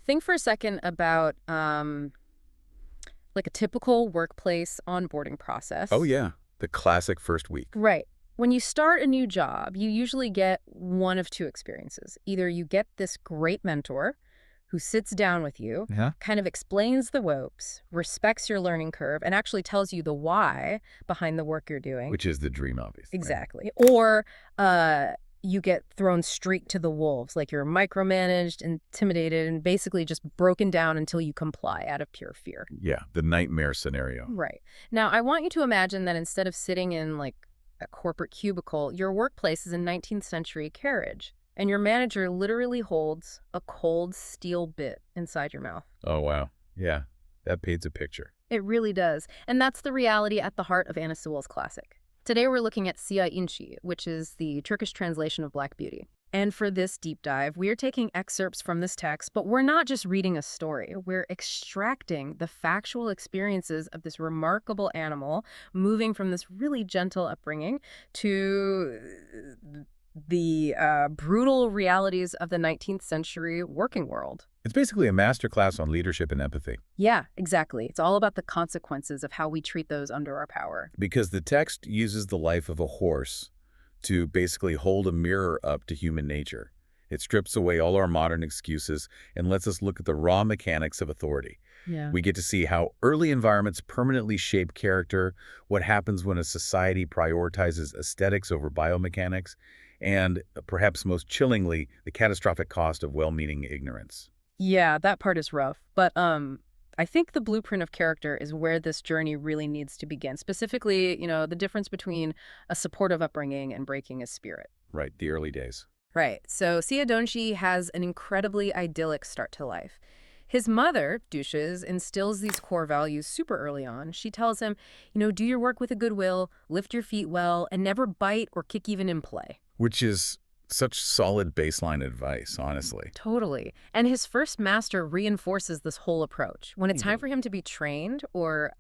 Think for a second about like a typical workplace onboarding Oh, process. yeah. The classic first week. Right. When you start a new job, you usually get one of two experiences. Either you get this great mentor who sits down with you, Yeah. kind of explains the ropes, respects your learning curve, and actually tells you the why behind the work you're doing. Which is the dream, obviously. Right? Exactly. Or uh, you get thrown straight to the wolves, like you're micromanaged, intimidated, and basically just broken down until you comply out of pure fear. Yeah, the nightmare scenario. Right. Now, I want you to imagine that instead of sitting in like a corporate cubicle, your workplace is a 19th century carriage, and your manager literally holds a cold steel bit inside your mouth. Oh, wow. Yeah, that paints a picture. It really does. And that's the reality at the heart of Anna Sewell's classic. Today we're looking at Siaanche, which is the Turkish translation of Black Beauty. And for this deep dive, we're taking excerpts from this text, but we're not just reading a story. We're extracting the factual experiences of this remarkable animal, moving from this really gentle upbringing to the brutal realities of the 19th century working world. It's basically a masterclass on leadership and empathy. Yeah, exactly. It's all about the consequences of how we treat those under our power. Because the text uses the life of a horse to basically hold a mirror up to human nature. It strips away all our modern excuses and lets us look at the raw mechanics of authority. Yeah. We get to see how early environments permanently shape character, what happens when a society prioritizes aesthetics over biomechanics, and perhaps most chillingly, the catastrophic cost of well-meaning ignorance. Yeah, that part is rough. But I think the blueprint of character is where this journey really needs to begin. Specifically, the difference between a supportive upbringing and breaking a spirit. Right, the early days. Right. So Siaanche has an incredibly idyllic start to life. His mother, Duches, instills these core values super early on. She tells him, do your work with a good will, lift your feet well, and never bite or kick even in play. Which is such solid baseline advice, honestly. Totally. And his first master reinforces this whole approach. When it's time for him to be trained, or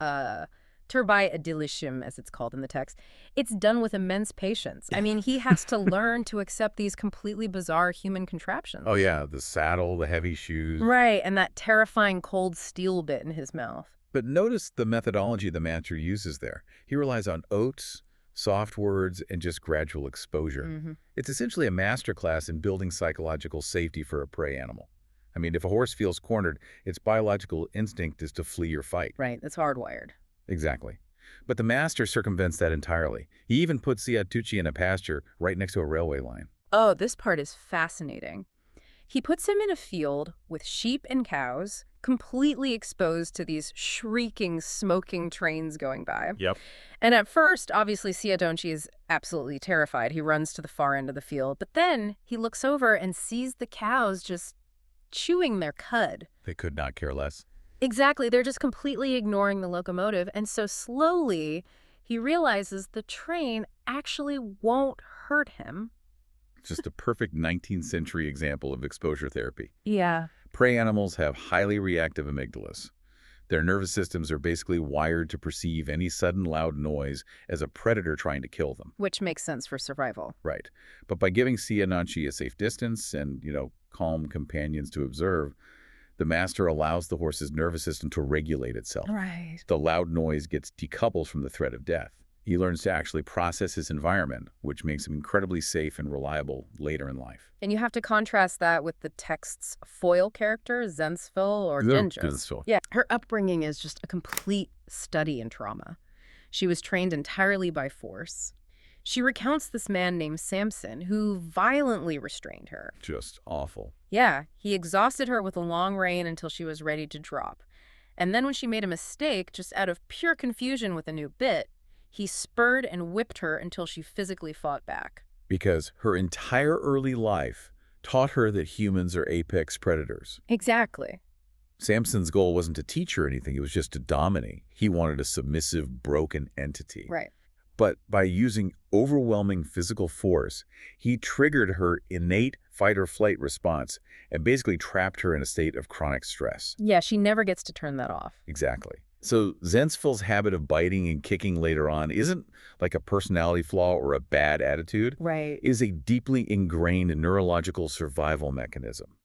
turbai adilishim, as it's called in the text, it's done with immense patience. I mean, he has to learn to accept these completely bizarre human contraptions. Oh, yeah, the saddle, the heavy shoes. Right, and that terrifying cold steel bit in his mouth. But notice the methodology the master uses there. He relies on oaths, soft words, and just gradual exposure. It's essentially a masterclass in building psychological safety for a prey animal. I mean, if a horse feels cornered, its biological instinct is to flee or fight. Right, that's hardwired. Exactly. But the master circumvents that entirely. He even puts Siaanche in a pasture right next to a railway line. Oh, this part is fascinating. He puts him in a field with sheep and cows, completely exposed to these shrieking, smoking trains going by. Yep. And at first, obviously, Siaanche is absolutely terrified. He runs to the far end of the field. But then he looks over and sees the cows just chewing their cud. They could not care less. Exactly. They're just completely ignoring the locomotive. And so slowly, he realizes the train actually won't hurt him. Just a perfect 19th century example of exposure therapy. Yeah. Prey animals have highly reactive amygdalas. Their nervous systems are basically wired to perceive any sudden loud noise as a predator trying to kill them. Which makes sense for survival. Right. But by giving Siaanche a safe distance and, calm companions to observe, the master allows the horse's nervous system to regulate itself. Right. The loud noise gets decoupled from the threat of death. He learns to actually process his environment, which makes him incredibly safe and reliable later in life. And you have to contrast that with the text's foil character, Zensville or Gingers. Yeah, her upbringing is just a complete study in trauma. She was trained entirely by force. She recounts this man named Samson who violently restrained her. Just awful. Yeah, he exhausted her with a long rein until she was ready to drop. And then when she made a mistake, just out of pure confusion with a new bit, he spurred and whipped her until she physically fought back. Because her entire early life taught her that humans are apex predators. Exactly. Samson's goal wasn't to teach her anything, it was just to dominate. He wanted a submissive, broken entity. Right. But by using overwhelming physical force, he triggered her innate fight-or-flight response and basically trapped her in a state of chronic stress. Yeah, she never gets to turn that off. Exactly. So Zensville's habit of biting and kicking later on isn't like a personality flaw or a bad attitude. Right. It is a deeply ingrained neurological survival mechanism.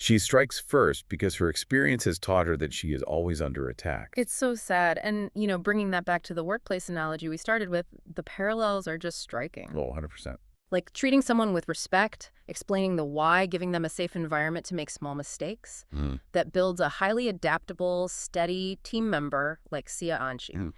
She strikes first because her experience has taught her that she is always under attack. It's so sad. And, bringing that back to the workplace analogy we started with, the parallels are just striking. Oh, 100%. Like treating someone with respect, explaining the why, giving them a safe environment to make small mistakes, that builds a highly adaptable, steady team member like Siaanche.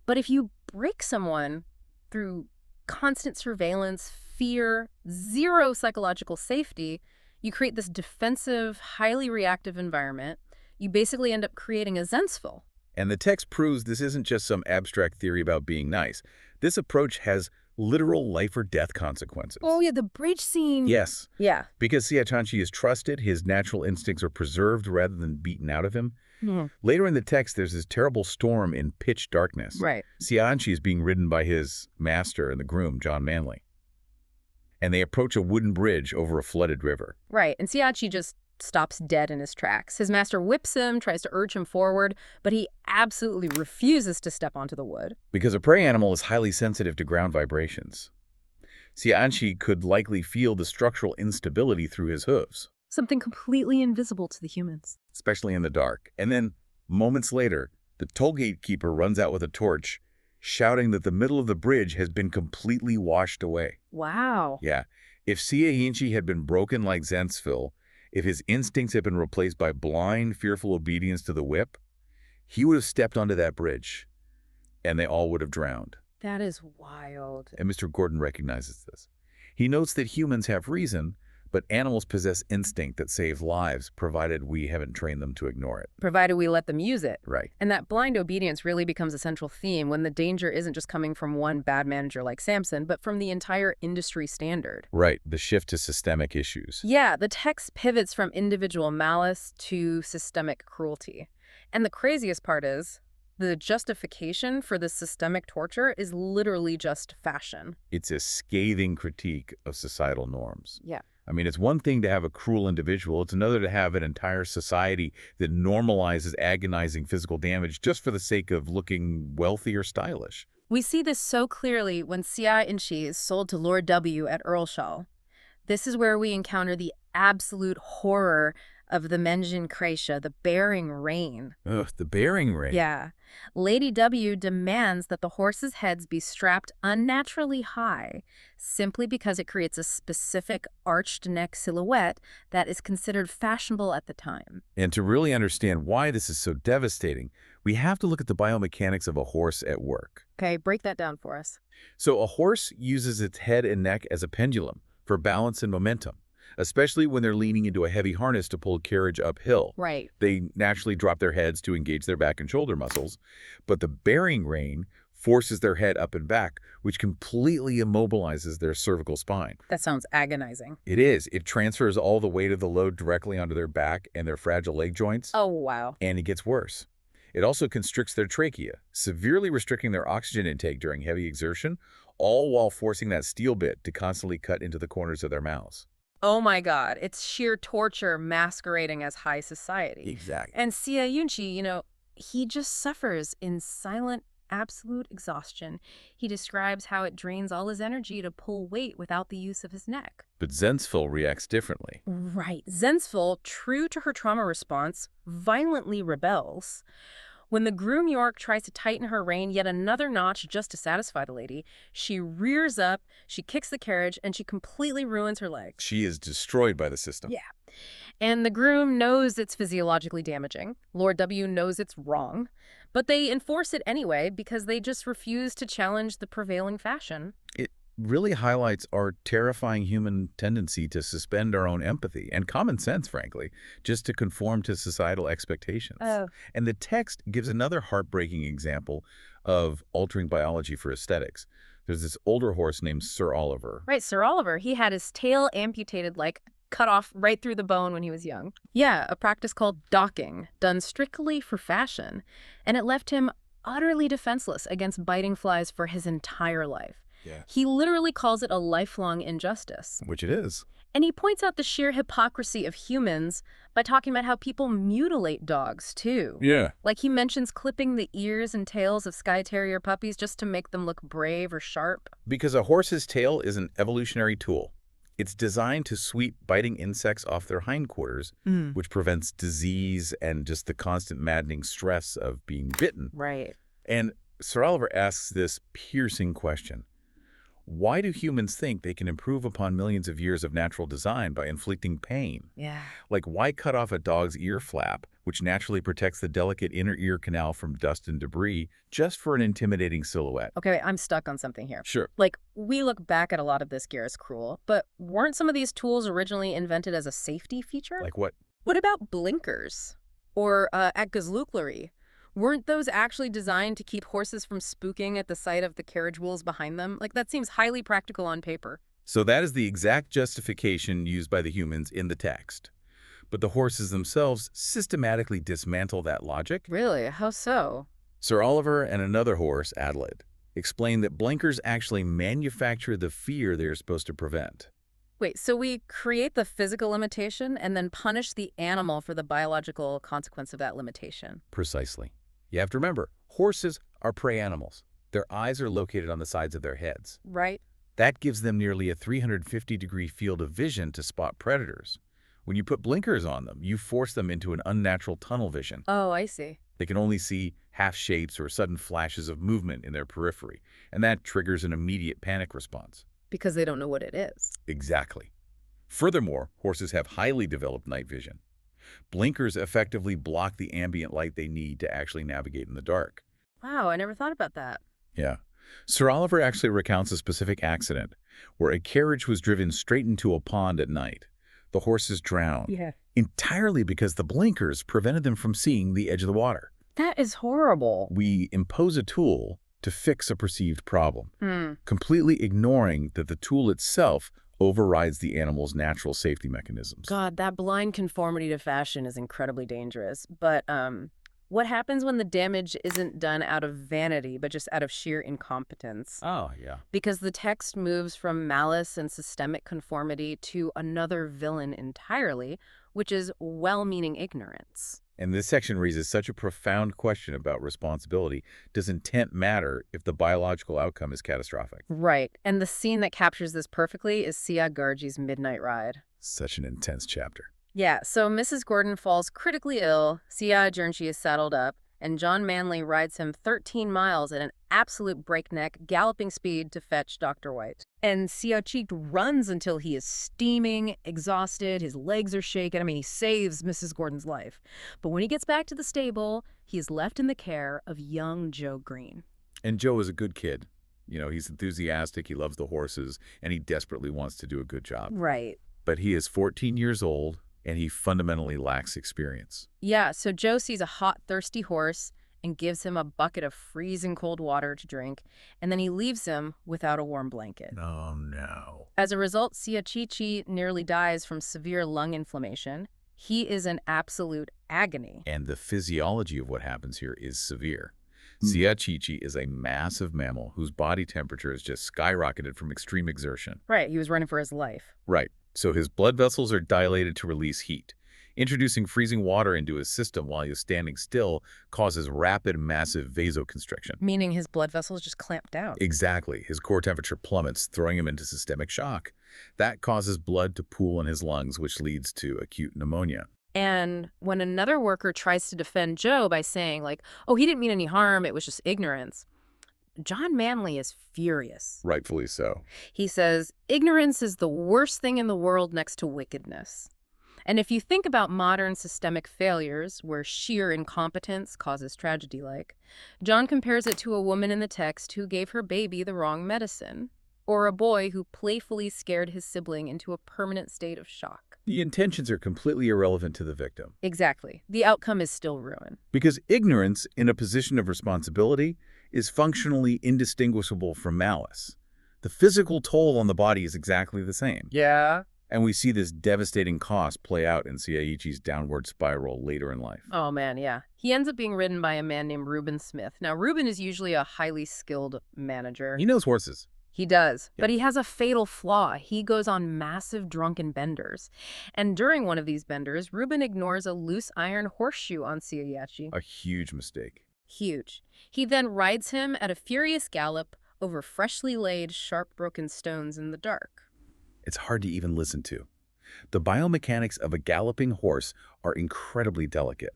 But if you break someone through constant surveillance, fear, zero psychological safety, you create this defensive, highly reactive environment. You basically end up creating a Zensful. And the text proves this isn't just some abstract theory about being nice. This approach has literal life or death consequences. Oh, yeah, the bridge scene. Yes. Yeah. Because Siaanche is trusted, his natural instincts are preserved rather than beaten out of him. Later in the text, there's this terrible storm in pitch darkness. Right. Siaanche is being ridden by his master and the groom, John Manley. And they approach a wooden bridge over a flooded river. Right, and Siaanche just stops dead in his tracks. His master whips him, tries to urge him forward, but he absolutely refuses to step onto the wood. Because a prey animal is highly sensitive to ground vibrations. Siaanche could likely feel the structural instability through his hooves. Something completely invisible to the humans. Especially in the dark. And then, moments later, the toll gate keeper runs out with a torch, shouting that the middle of the bridge has been completely washed away. Wow. Yeah. If Siaanche had been broken like Zensful, if his instincts had been replaced by blind, fearful obedience to the whip, he would have stepped onto that bridge, and they all would have drowned. That is wild. And Mr. Gordon recognizes this. He notes that humans have reason, but animals possess instinct that saves lives, provided we haven't trained them to ignore it. Provided we let them use it. Right. And that blind obedience really becomes a central theme when the danger isn't just coming from one bad manager like Samson, but from the entire industry standard. Right, the shift to systemic issues. Yeah, the text pivots from individual malice to systemic cruelty. And the craziest part is, the justification for this systemic torture is literally just fashion. It's a scathing critique of societal norms. Yeah. I mean, it's one thing to have a cruel individual. It's another to have an entire society that normalizes agonizing physical damage just for the sake of looking wealthy or stylish. We see this so clearly when Siaanche is sold to Lord W at Earlshall. This is where we encounter the absolute horror of the Menjin Kreisha, the bearing rein. Ugh, the bearing rein. Yeah. Lady W demands that the horses' heads be strapped unnaturally high, simply because it creates a specific arched neck silhouette that is considered fashionable at the time. And to really understand why this is so devastating, we have to look at the biomechanics of a horse at work. Okay, break that down for us. So a horse uses its head and neck as a pendulum for balance and momentum, especially when they're leaning into a heavy harness to pull a carriage uphill. Right. They naturally drop their heads to engage their back and shoulder muscles, but the bearing rein forces their head up and back, which completely immobilizes their cervical spine. That sounds agonizing. It is. It transfers all the weight of the load directly onto their back and their fragile leg joints. Oh, wow. And it gets worse. It also constricts their trachea, severely restricting their oxygen intake during heavy exertion, all while forcing that steel bit to constantly cut into the corners of their mouths. Oh my God, it's sheer torture masquerading as high society. Exactly. And Siaanche, he just suffers in silent, absolute exhaustion. He describes how it drains all his energy to pull weight without the use of his neck. But Zensful reacts differently. Right. Zensful, true to her trauma response, violently rebels. When the groom York tries to tighten her rein yet another notch just to satisfy the lady, she rears up, she kicks the carriage, and she completely ruins her legs. She is destroyed by the system. Yeah. And the groom knows it's physiologically damaging. Lord W knows it's wrong. But they enforce it anyway because they just refuse to challenge the prevailing fashion. It really highlights our terrifying human tendency to suspend our own empathy and common sense, frankly, just to conform to societal expectations. Oh. And the text gives another heartbreaking example of altering biology for aesthetics. There's this older horse named Sir Oliver. Right, Sir Oliver, he had his tail amputated, like cut off right through the bone when he was young. Yeah, a practice called docking, done strictly for fashion. And it left him utterly defenseless against biting flies for his entire life. Yeah. He literally calls it a lifelong injustice. Which it is. And he points out the sheer hypocrisy of humans by talking about how people mutilate dogs, too. Yeah. Like he mentions clipping the ears and tails of Skye Terrier puppies just to make them look brave or sharp. Because a horse's tail is an evolutionary tool. It's designed to sweep biting insects off their hindquarters, which prevents disease and just the constant maddening stress of being bitten. Right. And Sir Oliver asks this piercing question. Why do humans think they can improve upon millions of years of natural design by inflicting pain? Yeah. Like, why cut off a dog's ear flap, which naturally protects the delicate inner ear canal from dust and debris, just for an intimidating silhouette? Okay, I'm stuck on something here. Sure. Like, we look back at a lot of this gear as cruel, but weren't some of these tools originally invented as a safety feature? Like what? What about blinkers? Or ekgazlukleri? Weren't those actually designed to keep horses from spooking at the sight of the carriage wheels behind them? Like, that seems highly practical on paper. So that is the exact justification used by the humans in the text. But the horses themselves systematically dismantle that logic. Really? How so? Sir Oliver and another horse, Adelaide, explain that blinkers actually manufacture the fear they're supposed to prevent. Wait, so we create the physical limitation and then punish the animal for the biological consequence of that limitation? Precisely. You have to remember, horses are prey animals. Their eyes are located on the sides of their heads. Right. That gives them nearly a 350-degree field of vision to spot predators. When you put blinkers on them, you force them into an unnatural tunnel vision. Oh, I see. They can only see half shapes or sudden flashes of movement in their periphery, and that triggers an immediate panic response. Because they don't know what it is. Exactly. Furthermore, horses have highly developed night vision. Blinkers effectively block the ambient light they need to actually navigate in the dark. Wow, I never thought about that. Yeah. Sir Oliver actually recounts a specific accident where a carriage was driven straight into a pond at night. The horses drowned. Yeah. Entirely because the blinkers prevented them from seeing the edge of the water. That is horrible. We impose a tool to fix a perceived problem, Hmm. completely ignoring that the tool itself overrides the animal's natural safety mechanisms. God, that blind conformity to fashion is incredibly dangerous. But what happens when the damage isn't done out of vanity, but just out of sheer incompetence? Oh, yeah. Because the text moves from malice and systemic conformity to another villain entirely, which is well-meaning ignorance. And this section raises such a profound question about responsibility. Does intent matter if the biological outcome is catastrophic? Right. And the scene that captures this perfectly is Siaanche's midnight ride. Such an intense chapter. Yeah, so Mrs. Gordon falls critically ill, Siaanche is saddled up, and John Manley rides him 13 miles at an absolute breakneck, galloping speed to fetch Dr. White. And Siaanche runs until he is steaming, exhausted, his legs are shaken. I mean, he saves Mrs. Gordon's life. But when he gets back to the stable, he is left in the care of young Joe Green. And Joe is a good kid. You know, he's enthusiastic, he loves the horses, and he desperately wants to do a good job. Right. But he is 14 years old, and he fundamentally lacks experience. Yeah, so Joe sees a hot, thirsty horse and gives him a bucket of freezing cold water to drink, and then he leaves him without a warm blanket. Oh, no. As a result, Siaanche nearly dies from severe lung inflammation. He is in absolute agony. And the physiology of what happens here is severe. Siaanche is a massive mammal whose body temperature has just skyrocketed from extreme exertion. Right, he was running for his life. Right. So his blood vessels are dilated to release heat. Introducing freezing water into his system while he is standing still causes rapid, massive vasoconstriction. Meaning his blood vessels just clamp down. Exactly. His core temperature plummets, throwing him into systemic shock. That causes blood to pool in his lungs, which leads to acute pneumonia. And when another worker tries to defend Joe by saying, like, oh, he didn't mean any harm, it was just ignorance, John Manley is furious. Rightfully so. He says, ignorance is the worst thing in the world next to wickedness. And if you think about modern systemic failures, where sheer incompetence causes tragedy like, John compares it to a woman in the text who gave her baby the wrong medicine, or a boy who playfully scared his sibling into a permanent state of shock. The intentions are completely irrelevant to the victim. Exactly. The outcome is still ruin. Because ignorance in a position of responsibility is functionally indistinguishable from malice. The physical toll on the body is exactly the same. Yeah. And we see this devastating cost play out in Siaanche's downward spiral later in life. Oh, man, yeah. He ends up being ridden by a man named Reuben Smith. Now, Reuben is usually a highly skilled manager. He knows horses. He does. Yeah. But he has a fatal flaw. He goes on massive drunken benders. And during one of these benders, Reuben ignores a loose iron horseshoe on Siaanche. A huge mistake. Huge. He then rides him at a furious gallop over freshly laid, sharp, broken stones in the dark. It's hard to even listen to. The biomechanics of a galloping horse are incredibly delicate.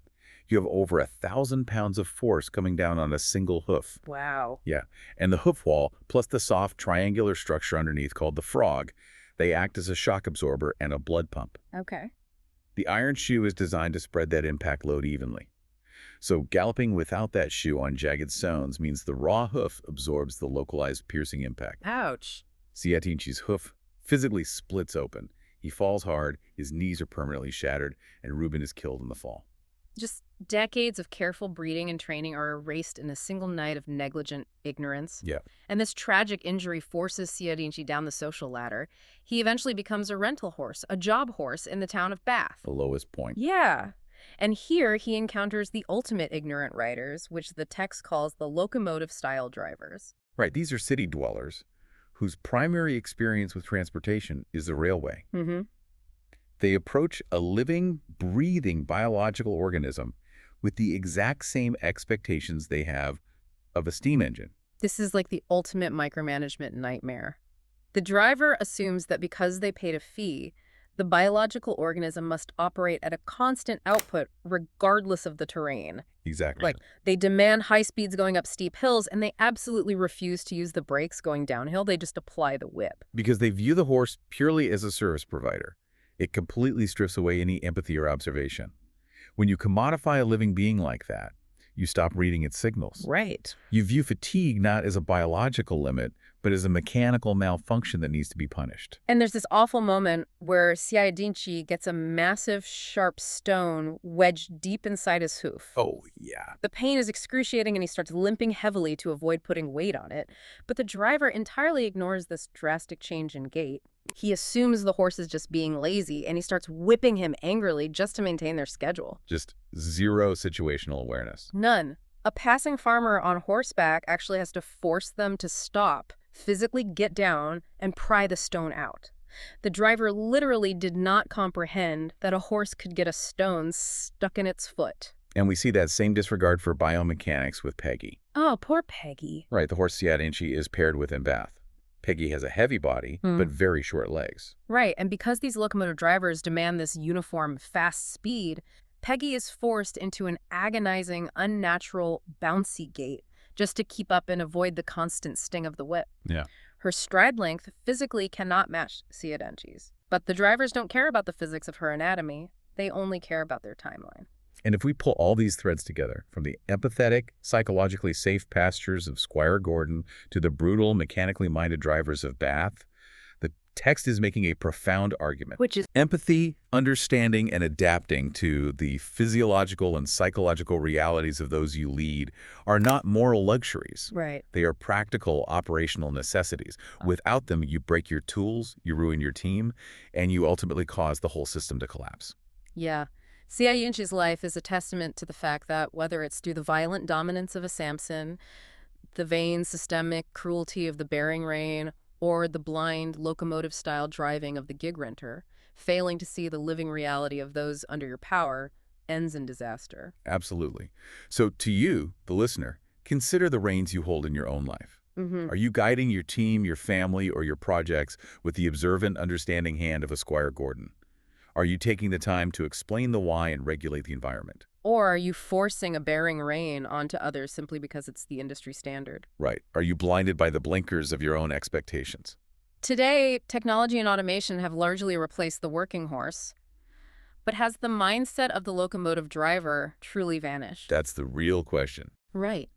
You have over 1,000 pounds of force coming down on a single hoof. Wow. Yeah, and the hoof wall, plus the soft triangular structure underneath called the frog, they act as a shock absorber and a blood pump. Okay. The iron shoe is designed to spread that impact load evenly. So galloping without that shoe on jagged stones means the raw hoof absorbs the localized piercing impact. Ouch. Siaanche's hoof physically splits open. He falls hard, his knees are permanently shattered, and Reuben is killed in the fall. Just decades of careful breeding and training are erased in a single night of negligent ignorance. Yeah. And this tragic injury forces Siaanche down the social ladder. He eventually becomes a rental horse, a job horse in the town of Bath. The lowest point. Yeah. And here he encounters the ultimate ignorant riders, which the text calls the locomotive-style drivers. Right, these are city dwellers whose primary experience with transportation is the railway. Mm-hmm. They approach a living, breathing biological organism with the exact same expectations they have of a steam engine. This is like the ultimate micromanagement nightmare. The driver assumes that because they paid a fee, the biological organism must operate at a constant output regardless of the terrain. Exactly. Like, they demand high speeds going up steep hills, and they absolutely refuse to use the brakes going downhill. They just apply the whip. Because they view the horse purely as a service provider. It completely strips away any empathy or observation. When you commodify a living being like that, you stop reading its signals. Right. You view fatigue not as a biological limit, but as a mechanical malfunction that needs to be punished. And there's this awful moment where Siaanche gets a massive, sharp stone wedged deep inside his hoof. Oh, yeah. The pain is excruciating, and he starts limping heavily to avoid putting weight on it. But the driver entirely ignores this drastic change in gait. He assumes the horse is just being lazy, and he starts whipping him angrily just to maintain their schedule. Just zero situational awareness. None. A passing farmer on horseback actually has to force them to stop, physically get down, and pry the stone out. The driver literally did not comprehend that a horse could get a stone stuck in its foot. And we see that same disregard for biomechanics with Peggy. Oh, poor Peggy. Right, the horse Siaanche is paired with in Bath. Peggy has a heavy body, but very short legs. Right, and because these locomotive drivers demand this uniform, fast speed, Peggy is forced into an agonizing, unnatural, bouncy gait just to keep up and avoid the constant sting of the whip. Yeah. Her stride length physically cannot match Siaanche's. But the drivers don't care about the physics of her anatomy. They only care about their timeline. And if we pull all these threads together, from the empathetic, psychologically safe pastures of Squire Gordon to the brutal, mechanically minded drivers of Bath, the text is making a profound argument. Which is Empathy, understanding, and adapting to the physiological and psychological realities of those you lead are not moral luxuries. right. They are practical, operational necessities. Without them, you break your tools, you ruin your team, and you ultimately cause the whole system to collapse. Yeah. Siaanche's life is a testament to the fact that whether it's through the violent dominance of a Samson, the vain systemic cruelty of the bearing rein, or the blind locomotive-style driving of the gig renter, failing to see the living reality of those under your power ends in disaster. Absolutely. So to you, the listener, consider the reins you hold in your own life. Are you guiding your team, your family, or your projects with the observant, understanding hand of a Squire Gordon? Are you taking the time to explain the why and regulate the environment? Or are you forcing a bearing rein onto others simply because it's the industry standard? Right. Are you blinded by the blinkers of your own expectations? Today, technology and automation have largely replaced the working horse. But has the mindset of the locomotive driver truly vanished? That's the real question. Right.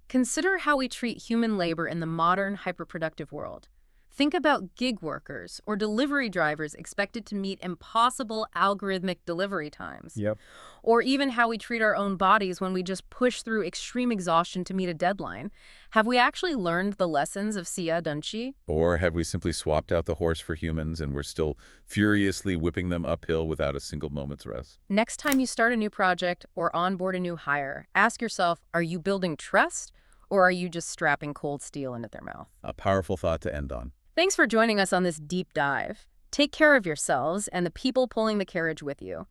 Consider how we treat human labor in the modern, hyperproductive world. Think about gig workers or delivery drivers expected to meet impossible algorithmic delivery times. Yep. Or even how we treat our own bodies when we just push through extreme exhaustion to meet a deadline. Have we actually learned the lessons of Siaanche? Or have we simply swapped out the horse for humans and we're still furiously whipping them uphill without a single moment's rest? Next time you start a new project or onboard a new hire, ask yourself, are you building trust or are you just strapping cold steel into their mouth? A powerful thought to end on. Thanks for joining us on this deep dive. Take care of yourselves and the people pulling the carriage with you.